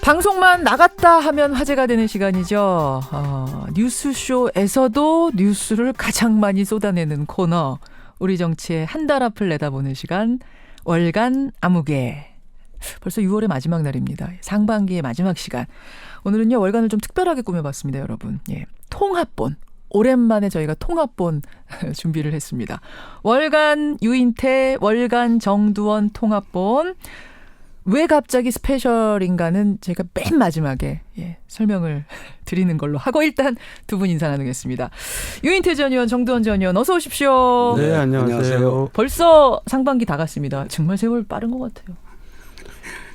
방송만 나갔다 하면 화제가 되는 시간이죠. 뉴스쇼에서도 뉴스를 가장 많이 쏟아내는 코너. 우리 정치의 한 달 앞을 내다보는 시간. 월간 아무개. 벌써 6월의 마지막 날입니다. 상반기의 마지막 시간. 오늘은요, 월간을 좀 특별하게 꾸며봤습니다, 여러분. 예, 통합본. 오랜만에 저희가 통합본 준비를 했습니다. 월간 유인태, 월간 정두원 통합본. 왜 갑자기 스페셜인가는 제가 맨 마지막에 설명을 드리는 걸로 하고 일단 두 분 인사 나누겠습니다. 유인태 전 의원, 정두원 전 의원 어서 오십시오. 네, 안녕하세요. 벌써 상반기 다 갔습니다. 정말 세월 빠른 것 같아요.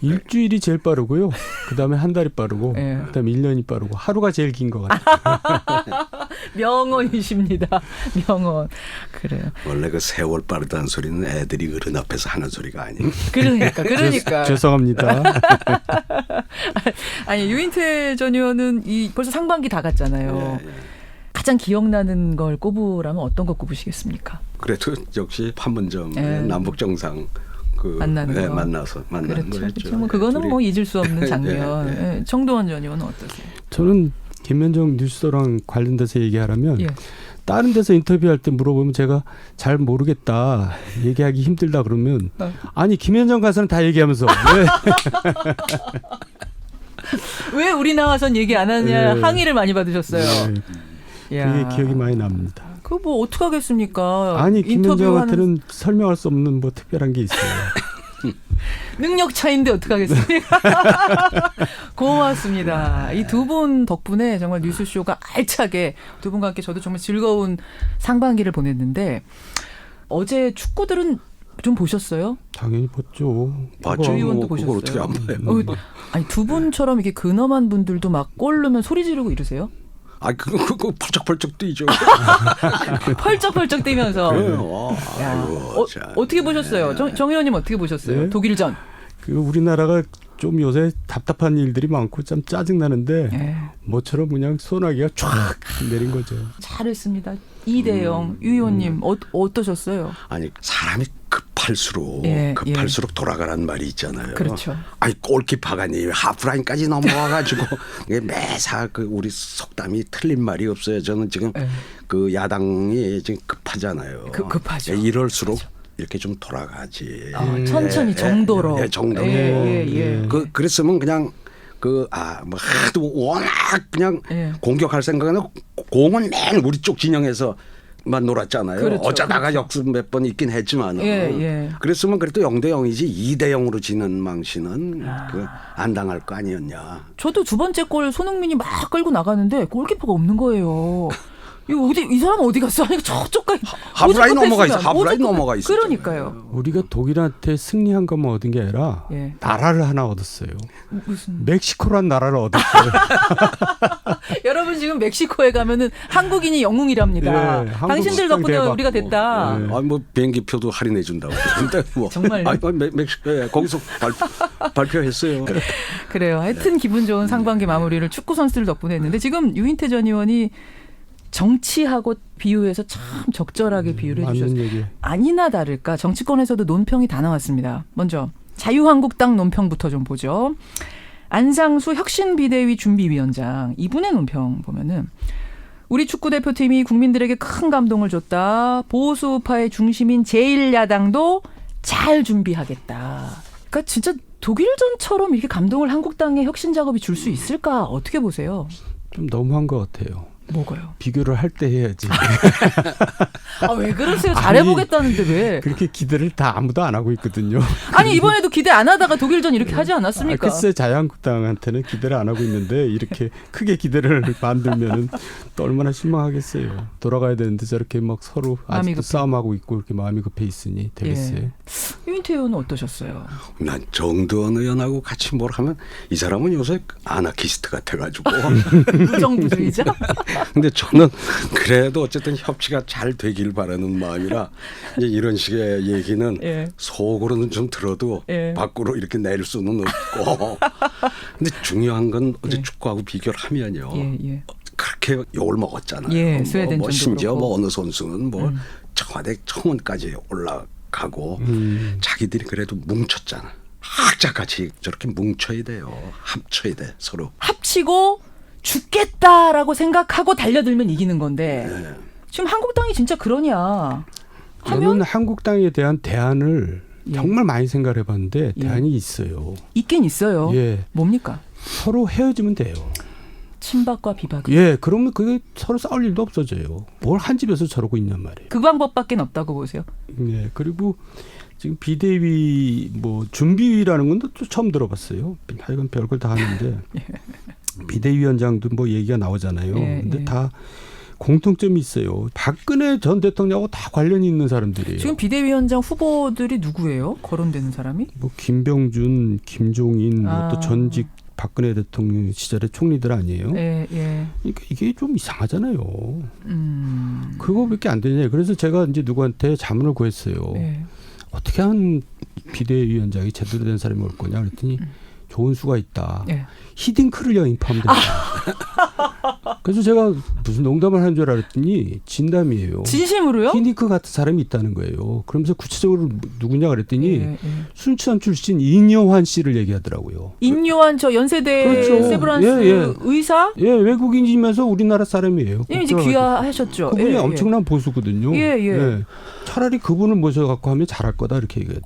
일주일이 제일 빠르고요. 그다음에 한 달이 빠르고 그다음에 1년이 빠르고 하루가 제일 긴 것 같아요. 명언이십니다. 명언. 그래요. 원래 그 세월 빠르다는 소리는 애들이 어른 앞에서 하는 소리가 아니에요. 그러니까. 죄송합니다. 아니, 유인태 전 의원은 벌써 상반기 다 갔잖아요. 예. 가장 기억나는 걸 꼽으라면 어떤 거 꼽으시겠습니까? 그래도 역시 판문점 남북 정상 만나는 거. 만나는 그렇죠. 거였죠. 뭐 그거는 뭐 잊을 수 없는 장면. 예. 정두원 전 의원은 어떠세요? 저는 김현정 뉴스랑 관련돼서 얘기하라면 다른 데서 인터뷰할 때 물어보면 제가 잘 모르겠다, 얘기하기 힘들다 그러면 아니 김현정 가서는 다 얘기하면서 왜 우리 나와선 얘기 안 하냐 항의를 많이 받으셨어요. 그게 기억이 많이 납니다. 그거 뭐 어떡하겠습니까? 아니 김현정한테는 설명할 수 없는 뭐 특별한 게 있어요. 능력 차이인데 어떡하겠습니까? 고맙습니다. 이 두 분 덕분에 정말 뉴스쇼가 알차게 두 분과 함께 저도 정말 즐거운 상반기를 보냈는데 어제 축구들은 좀 보셨어요? 당연히 봤죠. 봤죠. 의원도 그걸 보셨어요? 어떻게 안 봐요? 아니 두 분처럼 이렇게 근엄한 분들도 막 골 넣으면 소리 지르고 이러세요? 그거 펄쩍펄쩍 뛰죠. 펄쩍펄쩍 뛰면서. 그래요. 어떻게 보셨어요? 정 의원님 어떻게 보셨어요? 네? 독일전. 우리나라가 좀 요새 답답한 일들이 많고 참 짜증 나는데 뭐처럼 그냥 소나기가 쫙 내린 거죠. 잘했습니다. 2대0. 유 의원님 어떠셨어요? 아니 사람이 급할수록 돌아가란 말이 있잖아요. 그렇죠. 아니 골키퍼가니 하프라인까지 넘어와가지고 매사 우리 속담이 틀린 말이 없어요. 저는 지금 그 야당이 지금 급하잖아요. 급하죠. 이럴수록 그렇죠. 이렇게 좀 돌아가지. 천천히 정도로. 정도로. 그랬으면 그냥 뭐 하도 워낙 그냥 공격할 생각은 공은 맨 우리 쪽 진영에서 만 놀았잖아요. 그렇죠, 어쩌다가 역습 몇 번 있긴 했지만 그랬으면 그래도 0대0이지 2대0으로 지는 망신은 안 당할 거 아니었냐. 저도 두 번째 골 손흥민이 막 끌고 나가는데 골키퍼가 없는 거예요. 이 사람 어디 갔어? 아니 저쪽까지 하프라인 넘어가 있어. 하프라인 넘어가 있어. 그러니까요. 우리가 독일한테 승리한 것만 얻은 게 아니라 나라를 하나 얻었어요. 무슨 멕시코란 나라를 얻었어요. 여러분 지금 멕시코에 가면은 한국인이 영웅이랍니다. 당신들 덕분에 우리가 됐다. 뭐 비행기표도 할인해 준다고. 근데 뭐 정말요? 멕시코에 거기서 발표했어요. 그래요. 하여튼 기분 좋은 상반기 마무리를 축구 선수들 덕분에 했는데 지금 유인태 전 의원이 정치하고 비유해서 참 적절하게 비유를 해주셨어요. 아니나 다를까 정치권에서도 논평이 다 나왔습니다. 먼저 자유한국당 논평부터 좀 보죠. 안상수 혁신비대위 준비위원장 이분의 논평 보면은 우리 축구대표팀이 국민들에게 큰 감동을 줬다. 보수파의 중심인 제1야당도 잘 준비하겠다. 그러니까 진짜 독일전처럼 이렇게 감동을 한국당의 혁신 작업이 줄 수 있을까? 어떻게 보세요? 좀 너무한 것 같아요. 뭐가요? 비교를 할 때 해야지. 왜 그러세요? 잘해보겠다는데 왜? 그렇게 기대를 다 아무도 안 하고 있거든요. 아니 이번에도 기대 안 하다가 독일전 이렇게 하지 않았습니까? 글쎄 자유한국당한테는 기대를 안 하고 있는데 이렇게 크게 기대를 만들면 또 얼마나 실망하겠어요. 돌아가야 되는데 저렇게 막 서로 아직도 싸움하고 있고 이렇게 마음이 급해 있으니 되겠어요. 유인태 의원은 어떠셨어요? 난 정두원 의원하고 같이 뭘 하면 이 사람은 요새 아나키스트 같아가지고 무정부주의자? 근데 저는 그래도 어쨌든 협치가 잘 되길 바라는 마음이라 이제 이런 식의 얘기는 속으로는 좀 들어도 밖으로 이렇게 낼 수는 없고 근데 중요한 건 어제 축구하고 비교를 하면요. 그렇게 욕을 먹었잖아요. 스웨덴 뭐 심지어 뭐 어느 선수는 뭐 청와대 청원까지 올라가고 자기들이 그래도 뭉쳤잖아. 학자같이 저렇게 뭉쳐야 돼요. 합쳐야 돼 서로. 합치고 죽겠다라고 생각하고 달려들면 이기는 건데 네. 지금 한국당이 진짜 그러냐 저는 하면 한국당에 대한 대안을 예. 정말 많이 생각을 해봤는데 예. 대안이 있어요. 있긴 있어요. 예. 뭡니까? 서로 헤어지면 돼요. 친박과 비박이. 예, 그러면 그게 서로 싸울 일도 없어져요. 뭘 한 집에서 저러고 있냔 말이에요. 그 방법밖에 없다고 보세요. 예, 그리고 지금 비대위 뭐 준비위라는 건 또 처음 들어봤어요. 하여간 별걸 다 하는데 예. 비대위원장도 뭐 얘기가 나오잖아요. 예, 근데 예. 다 공통점이 있어요. 박근혜 전 대통령하고 다 관련이 있는 사람들이에요. 지금 비대위원장 후보들이 누구예요? 거론되는 사람이? 뭐 김병준, 김종인, 아. 또 전직 박근혜 대통령 시절의 총리들 아니에요. 예, 예. 그러니까 이게 좀 이상하잖아요. 그거밖에 안 되냐. 그래서 제가 이제 누구한테 자문을 구했어요. 예. 어떻게 하면 비대위원장이 제대로 된 사람이 올 거냐 그랬더니 좋은 수가 있다. 예. 히딩크를 영입하면 된다. 그래서 제가 무슨 농담을 하는 줄 알았더니 진담이에요. 진심으로요? 히딩크 같은 사람이 있다는 거예요. 그러면서 구체적으로 누구냐 그랬더니 예, 예. 순천 출신 인여환 씨를 얘기하더라고요. 인요한 저 연세대 그렇죠. 세브란스 예, 예. 의사? 예, 외국인이면서 우리나라 사람이에요. 예, 이제 귀화하셨죠. 그분이 예, 예. 엄청난 보수거든요. 예, 예. 차라리 그분을 모셔갖고 하면 잘할 거다 이렇게 얘기해요.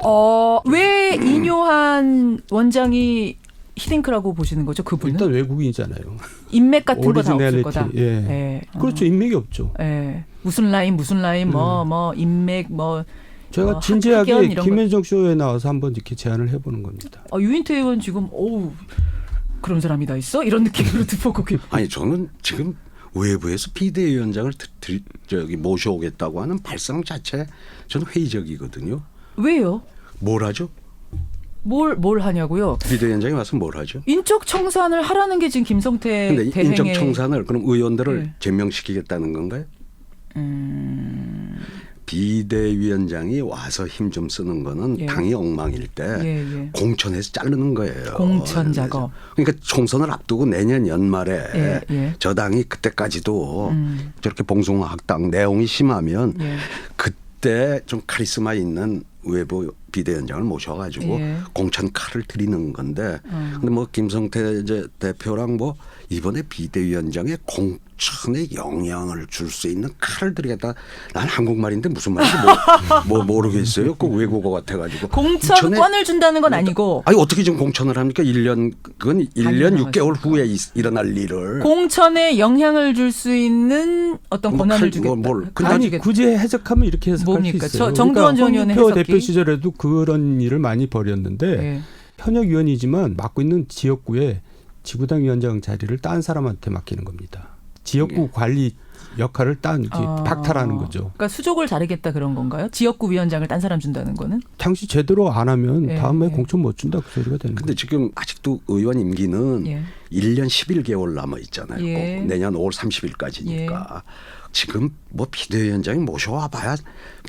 왜 인요한 원장이 히딩크라고 보시는 거죠? 그분은? 일단 외국인이잖아요. 인맥 같은 거 다 없을 오리지널리티. 거다. 예. 예. 그렇죠. 인맥이 없죠. 예. 무슨 라인 뭐 인맥 뭐 제가 학연 진지하게 이런 김현정 쇼에 나와서 한번 이렇게 제안을 해보는 겁니다. 유인태 의원 지금 그런 사람이 다 있어? 이런 느낌으로 듣고 아니 저는 지금 외부에서 비대위원장을 모셔오겠다고 하는 발상 자체 저는 회의적이거든요. 왜요? 뭘 하죠? 뭘 하냐고요? 비대위원장이 와서 뭘 하죠? 인적 청산을 하라는 게 지금 김성태 근데 대행의 인적 청산을 그럼 의원들을 예. 제명시키겠다는 건가요? 비대위원장이 와서 힘 좀 쓰는 거는 예. 당이 엉망일 때 예. 공천해서 자르는 거예요. 공천 작업. 그러니까 총선을 앞두고 내년 연말에 예. 저 당이 그때까지도 저렇게 봉숭아학당 내용이 심하면 예. 그때 좀 카리스마 있는 외부 비대위원장을 모셔가지고 예. 공천 칼을 드리는 건데 근데 뭐 김성태 이제 대표랑 뭐 이번에 비대위원장의 공천에 영향을 줄 수 있는 칼을 드리겠다. 난 한국말인데 무슨 말인지 뭐 모르겠어요. 그 외국어 같아가지고. 공천권을 준다는 건 아니고. 아니 어떻게 지금 공천을 합니까? 1년 6개월 후에 일어날 일을. 공천에 영향을 줄 수 있는 어떤 권한을 주겠다. 아니 굳이 해석하면 이렇게 해석할 뭡니까? 수 있어요. 정두원 전 의원의 홍준표 해석이. 대표 시절에도 그런 일을 많이 벌였는데 예. 현역위원이지만 맡고 있는 지역구에 지구당 위원장 자리를 딴 사람한테 맡기는 겁니다. 지역구 관리 역할을 박탈하는 거죠. 그러니까 수족을 자르겠다 그런 건가요? 지역구 위원장을 딴 사람 준다는 거는? 당시 제대로 안 하면 예, 다음에 예. 공천 못 준다 그 소리가 되는 거예요. 근데 지금 아직도 의원 임기는 예. 1년 11개월 남아 있잖아요. 예. 내년 5월 30일까지니까. 예. 지금 뭐 비대위원장이 모셔와 봐야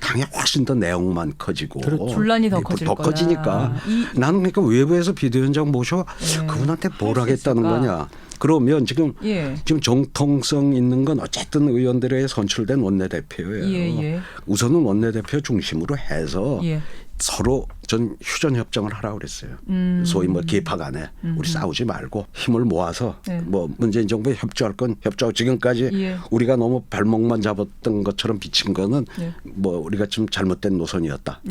당에 훨씬 더 내용만 커지고 분란이 더 커질 거다. 커지니까 나는 그러니까 외부에서 비대위원장 모셔 그분한테 뭘 하겠다는 거냐. 그러면 지금 정통성 있는 건 어쨌든 의원들에 선출된 원내대표예요. 우선은 원내대표 중심으로 해서 서로 전 휴전 협정을 하라고 그랬어요. 소위 뭐 개파 간에 우리 싸우지 말고 힘을 모아서 뭐 문재인 정부에 협조할 건 협조하고 지금까지 우리가 너무 발목만 잡았던 것처럼 비친 거는 뭐 우리가 좀 잘못된 노선이었다.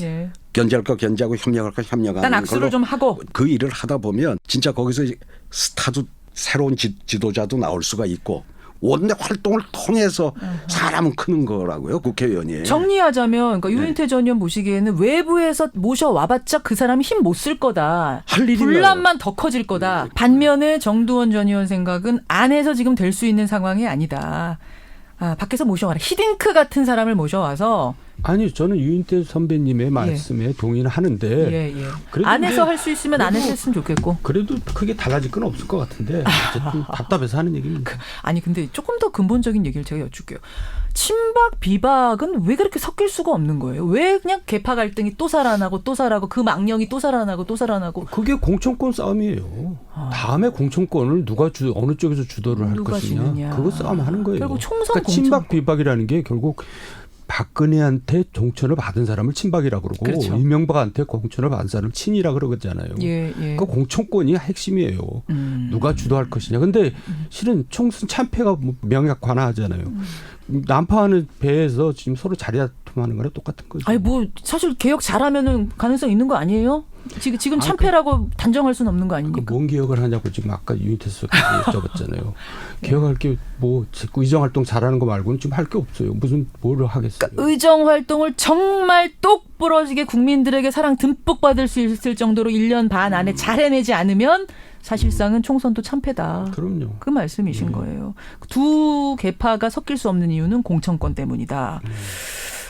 견제할 거 견제하고 협력할 거 협력하는 걸로. 악수를 좀 하고. 그 일을 하다 보면 진짜 거기서 스타도 새로운 지도자도 나올 수가 있고 원내 활동을 통해서 사람은 크는 거라고요. 국회의원이. 정리하자면 그러니까 유인태 전 의원 보시기에는 외부에서 모셔와봤자 그 사람이 힘 못 쓸 거다. 할 일이 분란만 더 커질 거다. 반면에 정두원 전 의원 생각은 안에서 지금 될 수 있는 상황이 아니다. 밖에서 모셔와라. 히딩크 같은 사람을 모셔와서. 아니 저는 유인태 선배님의 말씀에 동의는 하는데 안에서 할 수 있으면 안에서 했으면 좋겠고 그래도 크게 달라질 건 없을 것 같은데 어쨌든 답답해서 하는 얘기입니다. 아니 근데 조금 더 근본적인 얘기를 제가 여쭐게요. 친박 비박은 왜 그렇게 섞일 수가 없는 거예요? 왜 그냥 계파 갈등이 또 살아나고 그 망령이 또 살아나고 그게 공천권 싸움이에요. 다음에 공천권을 누가 어느 쪽에서 주도를 할 것이냐. 지느냐. 그거 싸움하는 거예요. 결국 총선 그러니까 친박 비박이라는 게 결국 박근혜한테 공천을 받은 사람을 친박이라고 그러고 그렇죠. 이명박한테 공천을 받은 사람을 친이라고 그러잖아요. 예, 예. 그 공천권이 핵심이에요. 누가 주도할 것이냐. 근데 실은 총선 참패가 뭐 명약 관화하잖아요. 난파하는 배에서 지금 서로 자리다툼하는 거랑 똑같은 거죠. 아니 뭐 사실 개혁 잘하면은 가능성 있는 거 아니에요? 지금 참패라고 단정할 수는 없는 거 아닙니까? 뭔 개혁을 하냐고 지금 아까 유인태서 여쭤봤잖아요. 개혁할 게 뭐 의정 활동 잘하는 거 말고는 지금 할 게 없어요. 무슨 뭐를 하겠어요. 그러니까 의정 활동을 정말 똑부러지게 국민들에게 사랑 듬뿍 받을 수 있을 정도로 1년 반 안에 잘 해내지 않으면 사실상은 총선도 참패다. 그럼요. 그 말씀이신 거예요. 두 계파가 섞일 수 없는 이유는 공천권 때문이다.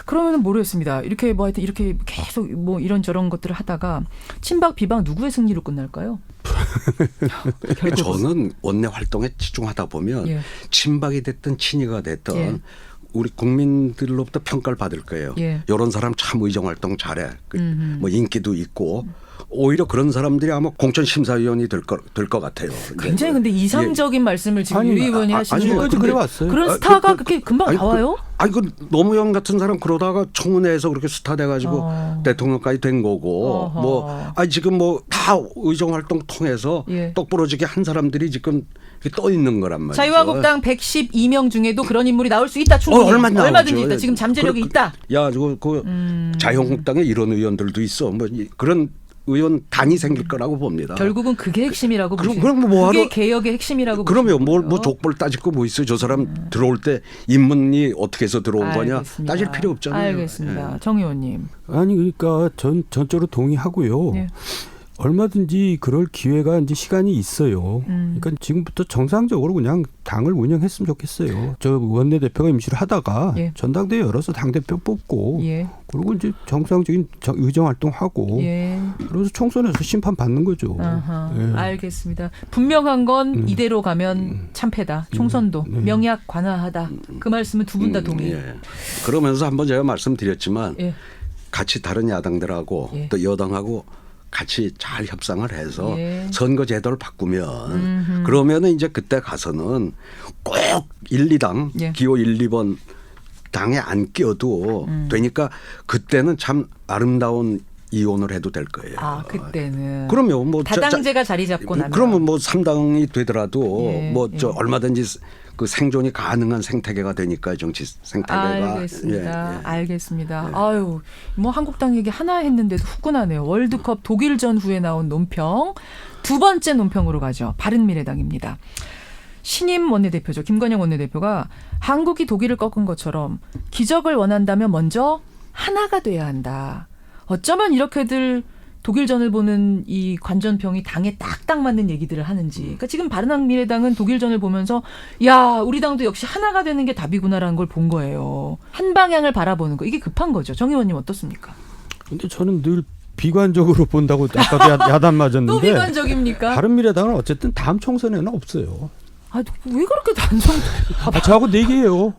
그러면은 모르겠습니다. 이렇게 뭐 하여튼 이렇게 계속 뭐 이런저런 것들을 하다가 친박 비박 누구의 승리로 끝날까요? 저는 원내 활동에 집중하다 보면 예. 친박이 됐든 친이가 됐든 예. 우리 국민들로부터 평가를 받을 거예요. 예. 이런 사람 참 의정 활동 잘해. 뭐 인기도 있고 오히려 그런 사람들이 아마 공천심사위원이 될 것 같아요. 굉장히 근데 이상적인 말씀을 지금 유 의원이 하시는 아니, 것 같은데 그래 왔어요. 그런 스타가 그렇게 금방 나와요? 그 노무현 같은 사람 그러다가 청문회에서 그렇게 스타 돼가지고 대통령까지 된 거고 지금 뭐 다 의정 활동 통해서 예. 똑부러지게 한 사람들이 지금 떠 있는 거란 말이죠. 자유한국당 112명 중에도 그런 인물이 나올 수 있다. 충분히 얼마든지 있다. 지금 잠재력이 있다. 야, 자유한국당에 이런 의원들도 있어. 뭐 그런 의원단이 생길 거라고 봅니다. 결국은 그게 핵심이라고 보시죠. 그럼 그게 개혁의 핵심이라고 보시죠. 그러면 뭐 족벌 따질 거 뭐 있어요. 저 사람 들어올 때 인문이 어떻게 해서 들어온 거냐 따질 필요 없잖아요. 알겠습니다. 예. 정 의원님. 아니 그러니까 전적으로 동의하고요. 예. 얼마든지 그럴 기회가 이제 시간이 있어요. 그러니까 지금부터 정상적으로 그냥 당을 운영했으면 좋겠어요. 저 원내대표가 임시를 하다가 예. 전당대회 열어서 당대표 뽑고 예. 그리고 이제 정상적인 의정활동하고 예. 그래서 총선에서 심판 받는 거죠. 예. 알겠습니다. 분명한 건 이대로 가면 참패다. 총선도 명약 관화하다. 그 말씀은 두 분 다 동의. 예. 그러면서 한번 제가 말씀드렸지만 예. 같이 다른 야당들하고 예. 또 여당하고 같이 잘 협상을 해서 예. 선거 제도를 바꾸면 그러면은 이제 그때 가서는 꼭 1, 2당 예. 기호 1, 2번 당에 안 껴도 되니까 그때는 참 아름다운 이혼을 해도 될 거예요. 아, 그때는. 그러면 뭐 다당제가 자리 잡고 나면. 그러면 뭐 3당이 되더라도 예, 뭐 예. 얼마든지 그 생존이 가능한 생태계가 되니까 정치 생태계가. 알겠습니다. 예. 알겠습니다. 아유, 뭐 한국당 얘기 하나 했는데도 후끈하네요. 월드컵 독일전 후에 나온 논평. 두 번째 논평으로 가죠. 바른미래당입니다. 신임 원내대표죠. 김관영 원내대표가 한국이 독일을 꺾은 것처럼 기적을 원한다면 먼저 하나가 돼야 한다. 어쩌면 이렇게들 독일전을 보는 이 관전평이 당에 딱딱 맞는 얘기들을 하는지. 그러니까 지금 바른미래당은 독일전을 보면서 야, 우리 당도 역시 하나가 되는 게 답이구나라는 걸 본 거예요. 한 방향을 바라보는 거. 이게 급한 거죠. 정 의원님 어떻습니까? 근데 저는 늘 비관적으로 본다고 아까도 야단 맞았는데. 또 비관적입니까? 바른미래당은 어쨌든 다음 총선에는 없어요. 아, 왜 그렇게 단정? 저하고 내기예요.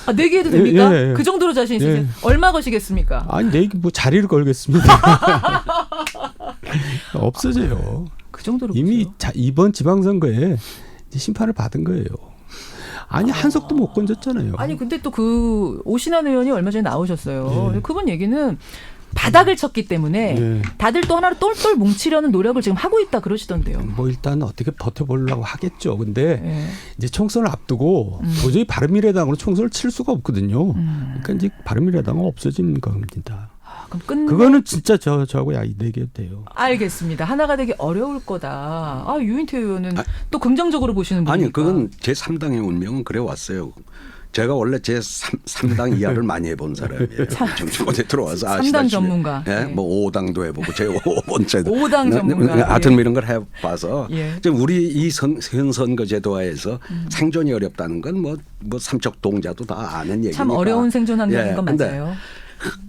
아, 내기해도 됩니까? 예. 그 정도로 자신 있으세요? 예. 얼마 거시겠습니까? 아니 내기 뭐 자리를 걸겠습니다. 없어져요. 그 정도로 이미 보세요? 이번 지방선거에 이제 심판을 받은 거예요. 아니 한석도 못 건졌잖아요. 아니 근데 또 그 오신환 의원이 얼마 전에 나오셨어요. 예. 그분 얘기는 바닥을 쳤기 때문에 예. 다들 또 하나로 똘똘 뭉치려는 노력을 지금 하고 있다 그러시던데요. 뭐 일단 어떻게 버텨보려고 하겠죠. 근데 예. 이제 총선을 앞두고 도저히 바른미래당으로 총선을 칠 수가 없거든요. 그러니까 이제 바른미래당은 없어진 겁니다. 그럼 그거는 진짜 저하고 내기해도 돼요. 알겠습니다. 하나가 되기 어려울 거다. 아, 유인태 의원은 또 긍정적으로 보시는 분이니까. 아니 그건 제 3당의 운명은 그래 왔어요. 제가 원래 제 3당 이하를 많이 해본 사람이에요. 정치권에 들어와서 3당 아시다시피. 전문가. 예? 예. 뭐 5당도 해보고 제 5번째도. 5당 전문가. 하여튼 예. 이런 걸 해봐서 예. 지금 우리 이 현 선거제도화에서 생존이 어렵다는 건 뭐 삼척 동자도 다 아는 얘기니까. 참 어려운 생존 환경인 예. 건 근데 맞아요.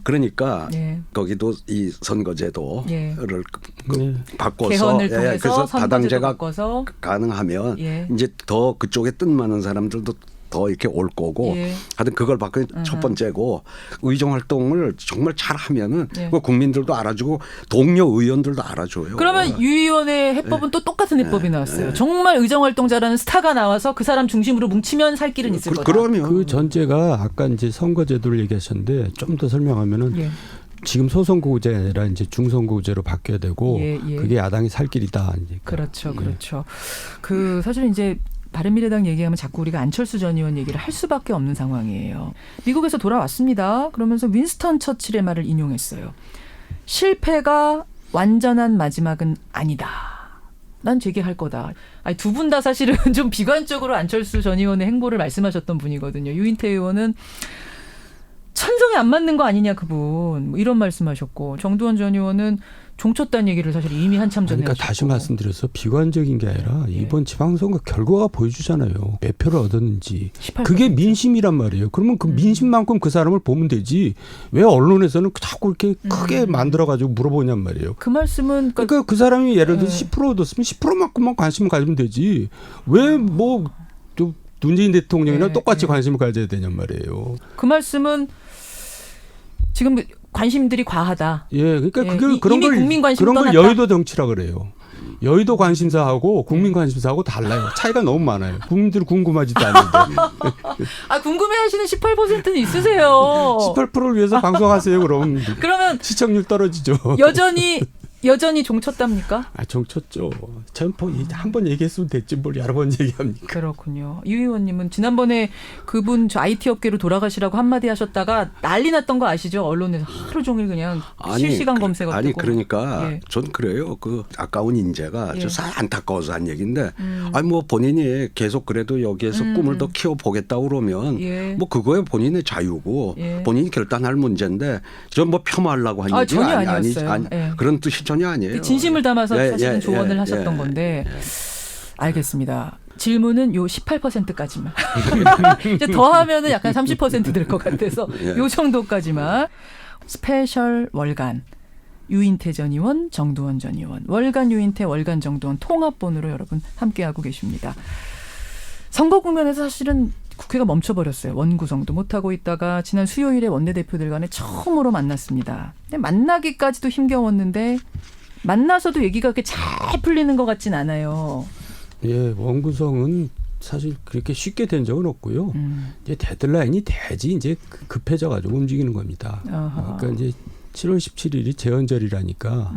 그러니까 예. 거기도 이 선거제도를 예. 바꿔서 개헌을 통해서 그래서 선거제도 다당제가 바꿔서 가능하면 예. 이제 더 그쪽에 뜻 많은 사람들도 더 이렇게 올 거고 예. 하여튼 그걸 받고 첫 번째고 의정 활동을 정말 잘하면은 예. 국민들도 알아주고 동료 의원들도 알아줘요. 그러면 유 의원의 해법은 또 똑같은 해법이 나왔어요. 정말 의정 활동자라는 스타가 나와서 그 사람 중심으로 뭉치면 살 길은 있을 거다. 그러면 그 전제가 아까 이제 선거제도를 얘기하셨는데 좀 더 설명하면은 예. 지금 소선거구제라 이제 중선거구제로 바뀌어야 되고 예, 예. 그게 야당이 살 길이다. 이제. 그렇죠, 그렇죠. 그 사실 이제 바른미래당 얘기하면 자꾸 우리가 안철수 전 의원 얘기를 할 수밖에 없는 상황이에요. 미국에서 돌아왔습니다. 그러면서 윈스턴 처칠의 말을 인용했어요. 실패가 완전한 마지막은 아니다. 난 재개할 거다. 아니, 두 분 다 사실은 좀 비관적으로 안철수 전 의원의 행보를 말씀하셨던 분이거든요. 유인태 의원은 천성에 안 맞는 거 아니냐 그분 뭐 이런 말씀하셨고 정두원 전 의원은 종쳤다는 얘기를 사실 이미 한참 전에 그러니까 하셨고. 다시 말씀드려서 비관적인 게 아니라 이번 지방선거 결과가 보여주잖아요. 몇 표를 얻었는지. 18%. 그게 민심이란 말이에요. 그러면 그 민심만큼 그 사람을 보면 되지. 왜 언론에서는 자꾸 이렇게 크게 만들어가지고 물어보냔 말이에요. 그 말씀은 그러니까 그 사람이 예를 들어서 10% 얻었으면 10%만큼만 관심을 가지면 되지. 왜 뭐 문재인 대통령이랑 똑같이 관심을 가져야 되냔 말이에요. 그 말씀은 지금 관심들이 과하다. 예, 그러니까 예, 그게 그런 걸 국민 관심 그런 걸 떠났다. 여의도 정치라 그래요. 여의도 관심사하고 국민 관심사하고 달라요. 차이가 너무 많아요. 국민들은 궁금하지도 않는데. 아, 궁금해하시는 18%는 있으세요. 18%를 위해서 방송하세요. 그러면 시청률 떨어지죠. 여전히 종쳤답니까? 아, 종쳤죠. 한번 얘기했으면 됐지 뭘 여러 번 얘기합니까? 그렇군요. 유 의원님은 지난번에 그분 저 IT 업계로 돌아가시라고 한마디 하셨다가 난리 났던 거 아시죠? 언론에서 하루 종일 그냥 실시간 검색어 뜨고. 그러니까 예. 전 그래요. 그 아까운 인재가 예. 저 사실 안타까워서 한 얘기인데 아니 뭐 본인이 계속 그래도 여기에서 꿈을 더 키워보겠다고 그러면 예. 뭐 그거에 본인의 자유고 예. 본인이 결단할 문제인데 전 뭐 폄하하려고 한 얘기가 전혀 아니었어요. 예. 그런 뜻이 전혀 아니에요. 진심을 담아서 예, 사실은 예, 조언을 예, 하셨던 예, 건데 예. 알겠습니다. 질문은 요 18%까지만. 이제 더하면은 약간 30% 될 것 같아서 예. 요 정도까지만. 스페셜 월간 유인태 전 의원, 정두원 전 의원. 월간 유인태, 월간 정두원 통합본으로 여러분 함께하고 계십니다. 선거 국면에서 사실은 국회가 멈춰버렸어요. 원구성도 못하고 있다가 지난 수요일에 원내대표들 간에 처음으로 만났습니다. 근데 만나기까지도 힘겨웠는데 만나서도 얘기가 그렇게 잘 풀리는 것 같진 않아요. 예, 원구성은 사실 그렇게 쉽게 된 적은 없고요. 이제 데드라인이 돼야지 이제 급해져가지고 움직이는 겁니다. 그러니까 이제 7월 17일이 재헌절이라니까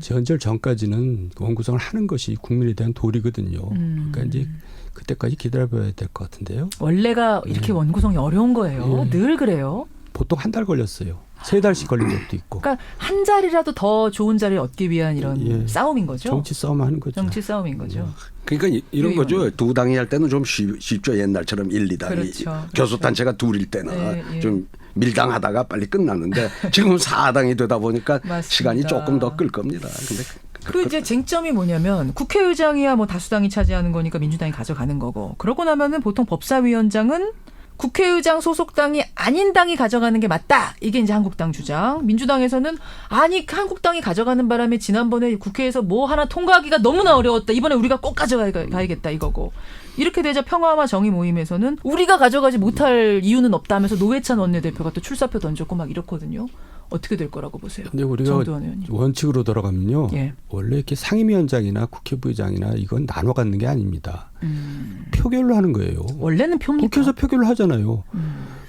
재헌절 전까지는 원구성을 하는 것이 국민에 대한 도리거든요. 그러니까 이제 그때까지 기다려봐야 될 것 같은데요. 원래가 이렇게 원구성이 어려운 거예요. 늘 그래요. 보통 한 달 걸렸어요. 3달씩 걸린 적도 있고. 그러니까 한 자리라도 더 좋은 자리를 얻기 위한 이런 싸움인 거죠. 정치 싸움 하는 거죠. 정치 싸움인 거죠. 그러니까 이런 거죠. 두 당이 할 때는 좀 쉽죠. 옛날처럼 1, 2당이. 그렇죠. 교섭단체가 둘일 때는 예. 좀 밀당하다가 빨리 끝나는데 지금 4당이 되다 보니까 맞습니다. 시간이 조금 더 끌 겁니다. 근데 그 이제 쟁점이 뭐냐면 국회의장이야 뭐 다수당이 차지하는 거니까 민주당이 가져가는 거고 그러고 나면은 보통 법사위원장은 국회의장 소속당이 아닌 당이 가져가는 게 맞다. 이게 이제 한국당 주장. 민주당에서는 아니 한국당이 가져가는 바람에 지난번에 국회에서 뭐 하나 통과하기가 너무나 어려웠다. 이번에 우리가 꼭 가져가야겠다 이거고. 이렇게 되자 평화와 정의 모임에서는 우리가 가져가지 못할 이유는 없다 하면서 노회찬 원내대표가 또 출사표 던졌고 막 이렇거든요. 어떻게 될 거라고 보세요? 근데 우리가 원칙으로 돌아가면요. 예. 원래 이렇게 상임위원장이나 국회부의장이나 이건 나눠 갖는 게 아닙니다. 표결로 하는 거예요. 원래는 표입니까? 국회에서 표결을 하잖아요.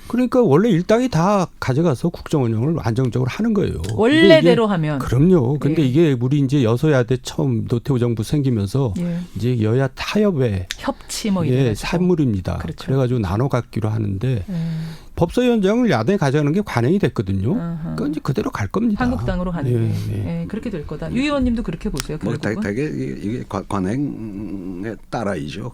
그러니까 원래 일당이 다 가져가서 국정 운영을 안정적으로 하는 거예요. 원래대로 하면. 그럼요. 근데 예. 이게 우리 이제 여소야대 처음 노태우 정부 생기면서 이제 여야 타협의 협치 뭐 이런 산물입니다. 그렇죠. 그래가지고 나눠 갖기로 하는데 법사위원장을 야당이 가져가는 게 관행이 됐거든요. 그러니까 이제 그대로 갈 겁니다. 한국당으로 가는 게. 그렇게 될 거다. 유 의원님도 그렇게 보세요. 뭐 되게 이게 관행에 따라이죠.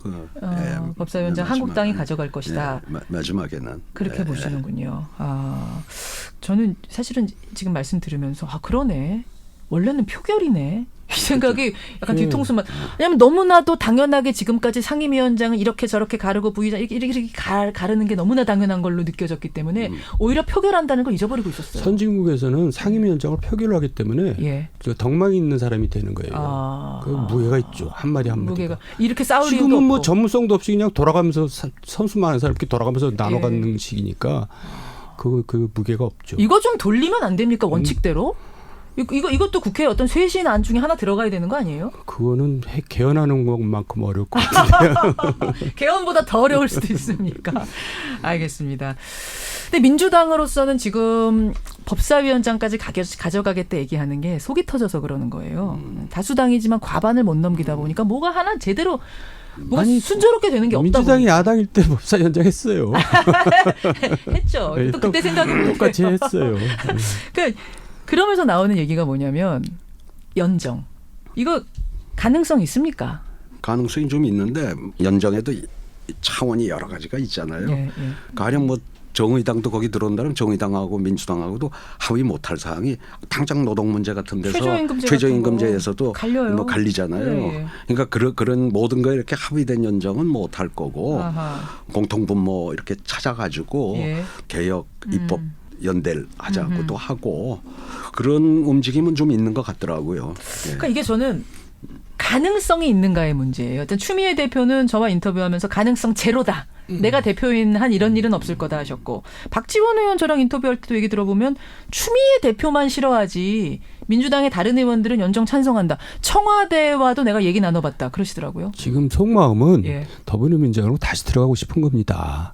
법사위원장 한국당이 가져갈 것이다. 마지막에는. 그렇게 보시는군요. 저는 사실은 지금 말씀 들으면서 그러네. 원래는 표결이네. 이 생각이 약간 뒤통수만. 왜냐하면 너무나도 당연하게 지금까지 상임위원장은 이렇게 저렇게 가르고 부의장 이렇게 가르는 게 너무나 당연한 걸로 느껴졌기 때문에 오히려 표결한다는 걸 잊어버리고 있었어요. 선진국에서는 상임위원장을 표결을 하기 때문에 저 덕망이 있는 사람이 되는 거예요. 그 무게가 있죠. 한마디 한마디가. 무게가. 이렇게 싸울 이유도 지금은 뭐 없고. 전문성도 없이 그냥 돌아가면서 선수만 하는 사람 이렇게 돌아가면서 나눠 갖는 식이니까 그 무게가 없죠. 이거 좀 돌리면 안 됩니까? 원칙대로? 이것도 국회에 어떤 쇄신 안 중에 하나 들어가야 되는 거 아니에요? 그거는 개헌하는 것만큼 어려울 것 같은데요. 개헌보다 더 어려울 수도 있습니까? 알겠습니다. 근데 민주당으로서는 지금 법사위원장까지 가져가겠다 얘기하는 게 속이 터져서 그러는 거예요. 다수당이지만 과반을 못 넘기다 보니까 뭐가 하나 제대로 아니, 순조롭게 되는 게 없다 민주당이 보니까. 야당일 때 법사위원장 했어요. 했죠. 또 그때 생각이 똑같이 했어요. 그러면서 나오는 얘기가 뭐냐면 연정. 이거 가능성 있습니까? 가능성이 좀 있는데 연정에도 차원이 여러 가지가 있잖아요. 가령 뭐 정의당도 거기 들어온다면 정의당하고 민주당하고도 합의 못할 사항이 당장 노동 문제 같은 데서 최저임금제에서도 뭐 갈리잖아요. 그러니까 그런 모든 거에 이렇게 합의된 연정은 못할 거고 공통분모 이렇게 찾아가지고 개혁 입법 연대를 하자고도 하고 그런 움직임은 좀 있는 것 같더라고요. 그러니까 이게 저는 가능성이 있는가의 문제예요. 일단 추미애 대표는 저와 인터뷰하면서 가능성 제로다. 내가 대표인 한 이런 일은 없을 거다 하셨고 박지원 의원 저랑 인터뷰할 때도 얘기 들어보면 추미애 대표만 싫어하지 민주당의 다른 의원들은 연정 찬성한다. 청와대와도 내가 얘기 나눠봤다. 그러시더라고요. 지금 속마음은 더불어민주당으로 다시 들어가고 싶은 겁니다.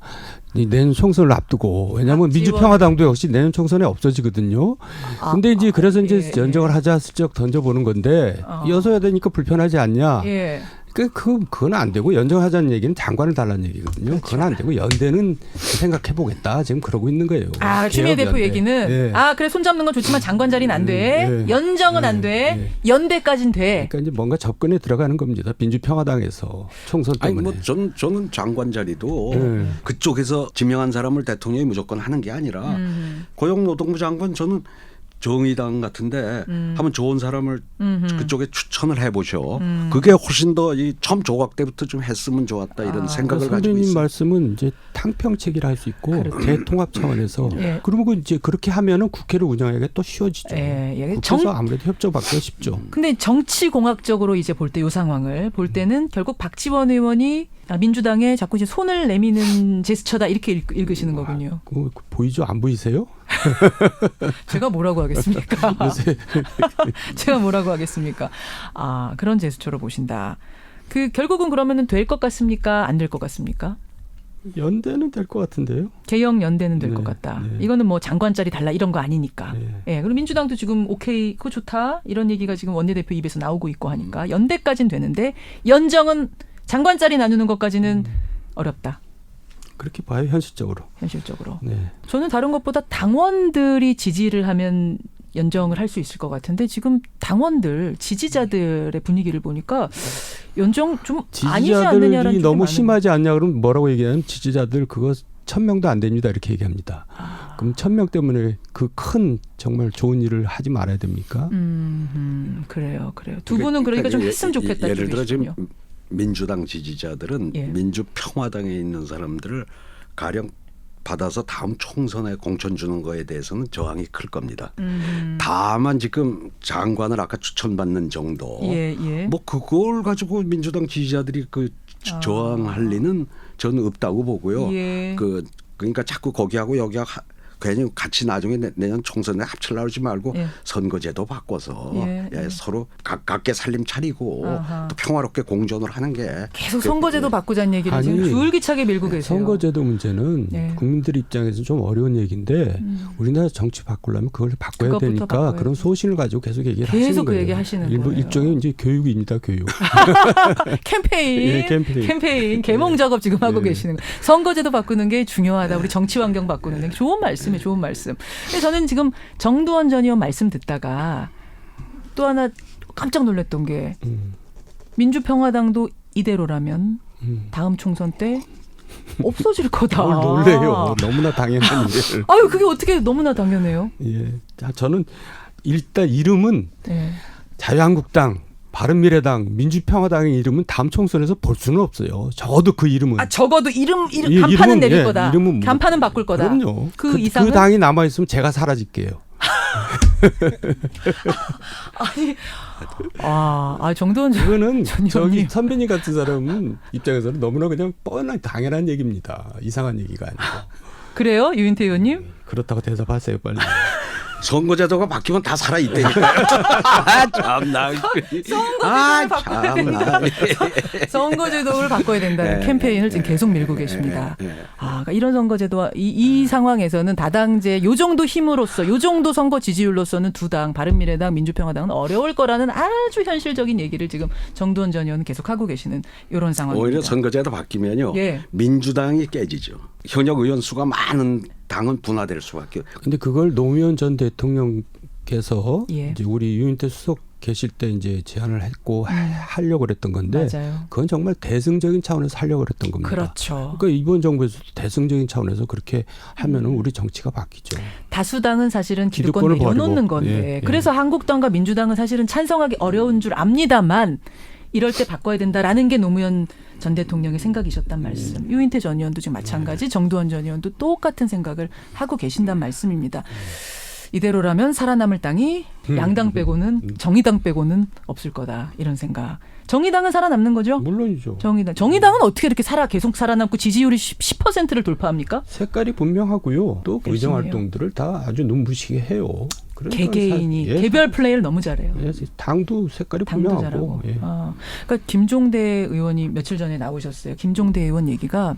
내년 총선을 앞두고 왜냐하면 민주평화당도 역시 내년 총선에 없어지거든요. 근데 이제 그래서 이제 연정을 하자 슬쩍 던져보는 건데 여서야 되니까 불편하지 않냐. 그건 안 되고 연정하자는 얘기는 장관을 달라는 얘기거든요. 그렇죠. 그건 안 되고 연대는 생각해 보겠다. 지금 그러고 있는 거예요. 추미애 대표 연대. 얘기는 그래 손잡는 건 좋지만 장관 자리는 안 돼. 연정은 안 돼. 연대까지는 돼. 그러니까 이제 뭔가 접근에 들어가는 겁니다. 민주평화당에서 총선 때문에. 아니 뭐 저는 장관 자리도 그쪽에서 지명한 사람을 대통령이 무조건 하는 게 아니라 고용노동부 장관 저는 정의당 같은데 한번 좋은 사람을 그쪽에 추천을 해보셔. 그게 훨씬 더 처음 조각 때부터 좀 했으면 좋았다 이런 생각을 가지고 있어요. 선생님 말씀은 이제 탕평책이라 할 수 있고 대통합 차원에서 그리고 이제 그렇게 하면은 국회를 운영하기가 또 쉬워지죠. 국회에서 아무래도 협조받기가 쉽죠. 근데 정치공학적으로 이제 볼 때 이 상황을 볼 때는 결국 박지원 의원이 민주당에 자꾸 이제 손을 내미는 제스처다 이렇게 읽으시는 거군요. 보이죠? 안 보이세요? 제가 뭐라고 하겠습니까? 제가 뭐라고 하겠습니까? 그런 제스처로 보신다. 결국은 그러면은 될 것 같습니까? 안 될 것 같습니까? 연대는 될 것 같은데요. 개혁 연대는 될 것 같다. 이거는 뭐 장관 자리 달라 이런 거 아니니까. 그리고 민주당도 지금 오케이 그거 좋다 이런 얘기가 지금 원내대표 입에서 나오고 있고 하니까 연대까지는 되는데 연정은 장관 자리 나누는 것까지는 어렵다. 그렇게 봐요 현실적으로. 저는 다른 것보다 당원들이 지지를 하면 연정을 할 수 있을 것 같은데 지금 당원들 지지자들의 분위기를 보니까 연정 좀 아니지 않느냐라는 지지자들이 너무 심하지 않냐 그러면 뭐라고 얘기하면 지지자들 그거 1000명도 안 됩니다 이렇게 얘기합니다. 그럼 1000명 때문에 그 큰 정말 좋은 일을 하지 말아야 됩니까? 그래요. 두 분은 그러니까 좀 했으면 좋겠다. 예를 들어 지금 민주당 지지자들은 민주평화당에 있는 사람들을 가령 받아서 다음 총선에 공천 주는 거에 대해서는 저항이 클 겁니다. 다만 지금 장관을 아까 추천받는 정도 뭐 그걸 가지고 민주당 지지자들이 저항할 리는 저는 없다고 보고요. 그러니까 자꾸 거기하고 여기하고 괜히 같이 나중에 내년 총선에 합치려고 하지 말고 선거제도 바꿔서 서로 각계 살림 차리고 또 평화롭게 공존을 하는 게 계속 선거제도 바꾸자는 얘기를 지금 줄기차게 밀고 계세요. 선거제도 문제는 국민들 입장에서는 좀 어려운 얘기인데 우리나라 정치 바꾸려면 그걸 바꿔야 되니까 그런 소신을 가지고 계속 얘기를 하시는 거예요. 얘기 하시는 거예요. 일종의 이제 교육입니다. 교육. 캠페인 개몽 작업 지금 하고 계시는 거예요. 선거제도 바꾸는 게 중요하다. 우리 정치 환경 바꾸는 게 좋은 말씀. 좋은 말씀. 근데 저는 지금 정두원 전 의원 말씀 듣다가 또 하나 깜짝 놀랐던 게 민주평화당도 이대로라면 다음 총선 때 없어질 거다. 뭘 놀래요. 너무나 당연한 일을. 그게 어떻게 너무나 당연해요? 저는 일단 이름은 자유한국당, 바른미래당, 민주평화당의 이름은 다음 총선에서 볼 수는 없어요. 적어도 그 이름은. 적어도 이름 예, 간판은 내릴 거다. 이름은 뭐, 간판은 바꿀 거다. 그럼요. 그 이상은? 그 당이 남아 있으면 제가 사라질게요. 아니, 정도원 이거는 전 저기 의원님. 선배님 같은 사람은 입장에서는 너무나 그냥 뻔한 당연한 얘기입니다. 이상한 얘기가 아니고. 그래요, 유인태 의원님? 그렇다고 대답하세요, 빨리. 선거제도가 바뀌면 다 살아있다니까요. 참나. 선거제도를 바꿔야 된다. 선거제도를 바꿔야 된다는 캠페인을 지금 계속 밀고 계십니다. 그러니까 이런 선거제도와 이 상황에서는 다당제 요 정도 힘으로써 요 정도 선거 지지율로서는 두 당 바른미래당 민주평화당은 어려울 거라는 아주 현실적인 얘기를 지금 정두원 전 의원은 계속 하고 계시는 이런 상황입니다. 오히려 선거제도 바뀌면요. 민주당이 깨지죠. 현역 의원 수가 많은 당은 분화될 수밖에. 근데 그걸 노무현 전 대통령께서 예. 이제 우리 유인태 수석 계실 때 이제 제안을 했고 하려고 그랬던 건데 맞아요. 그건 정말 대승적인 차원에서 하려고 그랬던 겁니다. 그렇죠. 그러니까 이번 정부에서도 대승적인 차원에서 그렇게 하면은 우리 정치가 바뀌죠. 다수당은 사실은 기득권을 내려놓는 버리고. 건데 예. 그래서 한국당과 민주당은 사실은 찬성하기 어려운 줄 압니다만 이럴 때 바꿔야 된다라는 게 노무현 전 대통령의 생각이셨단 말씀. 유인태 전 의원도 지금 마찬가지, 정두원 전 의원도 똑같은 생각을 하고 계신단 말씀입니다. 이대로라면 살아남을 당이 양당 빼고는 정의당 빼고는 없을 거다 이런 생각. 정의당은 살아남는 거죠? 물론이죠. 정의당은 어떻게 이렇게 계속 살아남고 지지율이 10%를 돌파합니까? 색깔이 분명하고요. 또 열심히 의정 해요. 활동들을 다 아주 눈부시게 해요. 그러니까 개개인이 개별 플레이를 너무 잘해요. 예, 당도 색깔이 당도 분명하고. 잘하고. 예. 그러니까 김종대 의원이 며칠 전에 나오셨어요. 김종대 의원 얘기가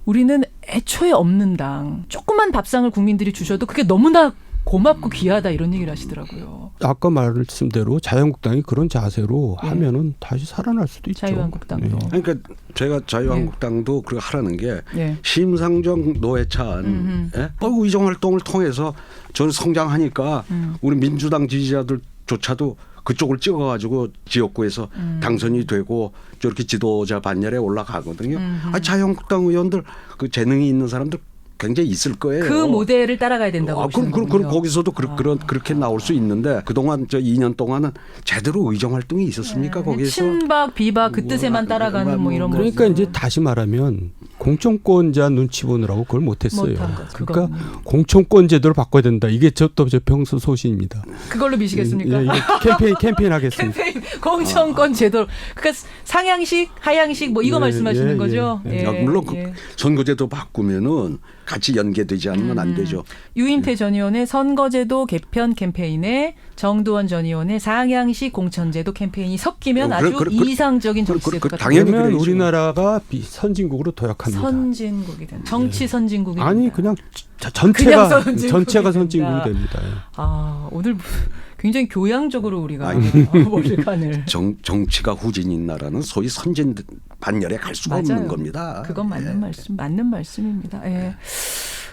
우리는 애초에 없는 당, 조그만 밥상을 국민들이 주셔도 그게 너무나 고맙고 귀하다 이런 얘기를 하시더라고요. 아까 말씀대로 자유한국당이 그런 자세로 하면은 다시 살아날 수도 있죠. 자유한국당도. 그러니까 제가 자유한국당도 그렇게 하라는 게 심상정 노회찬 의정 활동을 통해서 저는 성장하니까 우리 민주당 지지자들조차도 그쪽을 찍어가지고 지역구에서 당선이 되고 저렇게 지도자 반열에 올라가거든요. 자유한국당 의원들 그 재능이 있는 사람들 굉장히 있을 거예요. 그 모델을 따라가야 된다고 보시는 그럼 거군요. 거기서도 그렇게 나올 수 있는데 그동안 저 2년 동안은 제대로 의정 활동이 있었습니까? 거기서 친박, 비박 그 뜻에만 따라가는 뭐 이런 그러니까 모습. 이제 다시 말하면 공천권자 눈치 보느라고 그걸 못했어요. 그러니까 공천권 제도를 바꿔야 된다. 이게 저 평소 소신입니다. 그걸로 미시겠습니까? 캠페인 하겠습니다. 캠페인 공천권 제도. 그러니까 상향식, 하향식 뭐 이거 말씀하시는 거죠? 물론 선거제도 바꾸면은 같이 연계되지 않으면 안 되죠. 유인태 전 의원의 선거제도 개편 캠페인에 정두원 전 의원의 상향식 공천제도 캠페인이 섞이면 아주 이상적인 정치제도가 당연히 우리나라가 선진국으로 도약합니다. 선진국이 된 정치 선진국이 됩니다. 아니 그냥 전체가 선진국이 됩니다. 오늘 굉장히 교양적으로 우리가 몰입하는 정치가 후진인 나라는 소위 선진 반열에 갈 수가 없는 겁니다. 그건 맞는 말씀입니다. 예.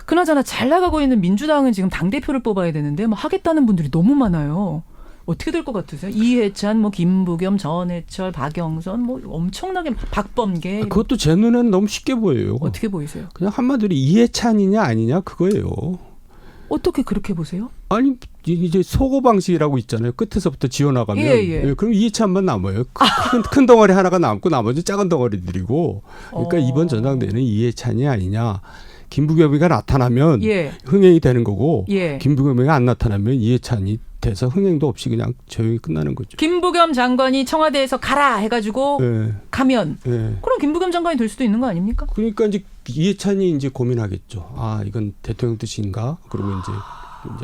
그나저나 잘 나가고 있는 민주당은 지금 당대표를 뽑아야 되는데 뭐 하겠다는 분들이 너무 많아요. 어떻게 될 것 같으세요? 이해찬, 뭐 김부겸, 전해철, 박영선, 뭐 엄청나게 박범계. 그것도 제 눈에는 너무 쉽게 보여요. 어떻게 보이세요? 그냥 한마디로 이해찬이냐 아니냐 그거예요. 어떻게 그렇게 보세요? 아니 이제 소고 방식이라고 있잖아요. 끝에서부터 지어나가면 그럼 이해찬만 남아요. 큰 덩어리 하나가 남고 나머지 작은 덩어리들이고. 그러니까 이번 전당대회는 이해찬이 아니냐. 김부겸이가 나타나면 흥행이 되는 거고 김부겸이가 안 나타나면 이해찬이 돼서 흥행도 없이 그냥 조용히 끝나는 거죠. 김부겸 장관이 청와대에서 가라 해가지고 가면 그럼 김부겸 장관이 될 수도 있는 거 아닙니까? 그러니까 이제 이해찬이 이제 고민하겠죠. 이건 대통령 뜻인가? 그리고 이제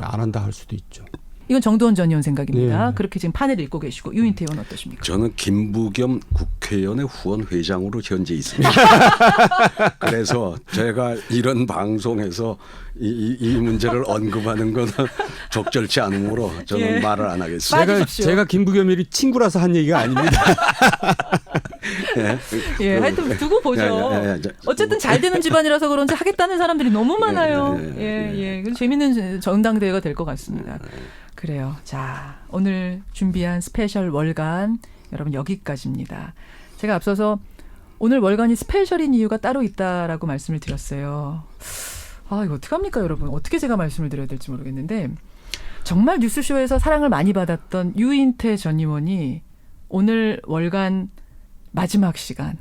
안 한다 할 수도 있죠. 이건 정두원 전 의원 생각입니다. 그렇게 지금 판을 읽고 계시고 유인태 의원 어떠십니까? 저는 김부겸 국회의원의 후원 회장으로 현재 있습니다. 그래서 제가 이런 방송에서 이 문제를 언급하는 건 적절치 않으므로 저는 말을 안 하겠습니다. 제가 김부겸이 친구라서 한 얘기가 아닙니다. 하여튼 두고 보죠. 어쨌든 잘 되는 집안이라서 그런지 하겠다는 사람들이 너무 많아요. 그래서 재밌는 전당대회가 될 것 같습니다. 그래요. 자, 오늘 준비한 스페셜 월간 여러분 여기까지입니다. 제가 앞서서 오늘 월간이 스페셜인 이유가 따로 있다라고 말씀을 드렸어요. 이거 어떡합니까 여러분. 어떻게 제가 말씀을 드려야 될지 모르겠는데 정말 뉴스쇼에서 사랑을 많이 받았던 유인태 전 의원이 오늘 월간 마지막 시간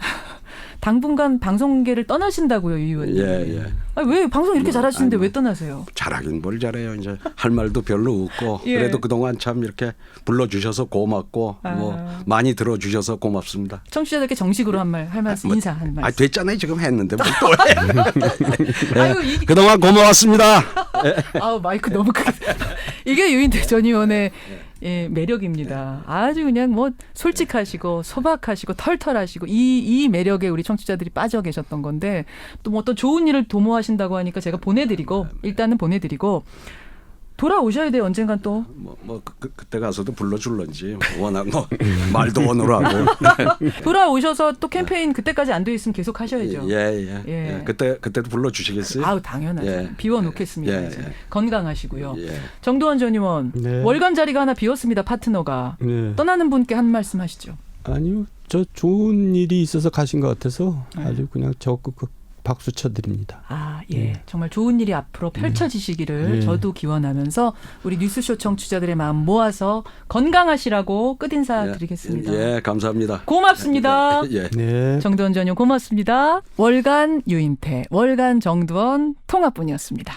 당분간 방송계를 떠나신다고요, 이 의원님. 예. 아니, 왜 방송 이렇게 잘하시는데 왜 떠나세요? 잘하긴 뭘 잘해요. 이제 할 말도 별로 없고 예. 그래도 그동안 참 이렇게 불러주셔서 고맙고 뭐 많이 들어주셔서 고맙습니다. 청취자들께 정식으로 할 말씀 인사 한 말씀. 됐잖아요. 지금 했는데 뭘 또 해. 아유, 그동안 고마웠습니다. 아우 마이크 너무 크게. 이게 유인태 전 의원의 매력입니다. 아주 그냥 뭐 솔직하시고 소박하시고 털털하시고 이 매력에 우리 청취자들이 빠져 계셨던 건데 또 뭐 또 좋은 일을 도모하신다고 하니까 제가 보내드리고 일단은 보내드리고 돌아오셔야 돼요. 언젠간 또. 그때 가서도 불러줄런지 워낙 뭐 말도 오늘하고. 돌아오셔서 또 캠페인 그때까지 안 돼 있으면 계속 하셔야죠. 예. 그때도 불러주시겠어요? 아우 당연하죠. 예. 비워놓겠습니다. 이제. 건강하시고요. 예. 정두환 전 의원 네. 월간 자리가 하나 비었습니다. 파트너가. 네. 떠나는 분께 한 말씀 하시죠. 아니요. 저 좋은 일이 있어서 가신 것 같아서 아주 그냥 적극 박수 쳐드립니다. 정말 좋은 일이 앞으로 펼쳐지시기를 저도 기원하면서 우리 뉴스쇼 청취자들의 마음 모아서 건강하시라고 끝인사 드리겠습니다. 예, 감사합니다. 고맙습니다. 네. 정두원 전 의원 고맙습니다. 월간 유인태, 월간 정두원 통합분이었습니다.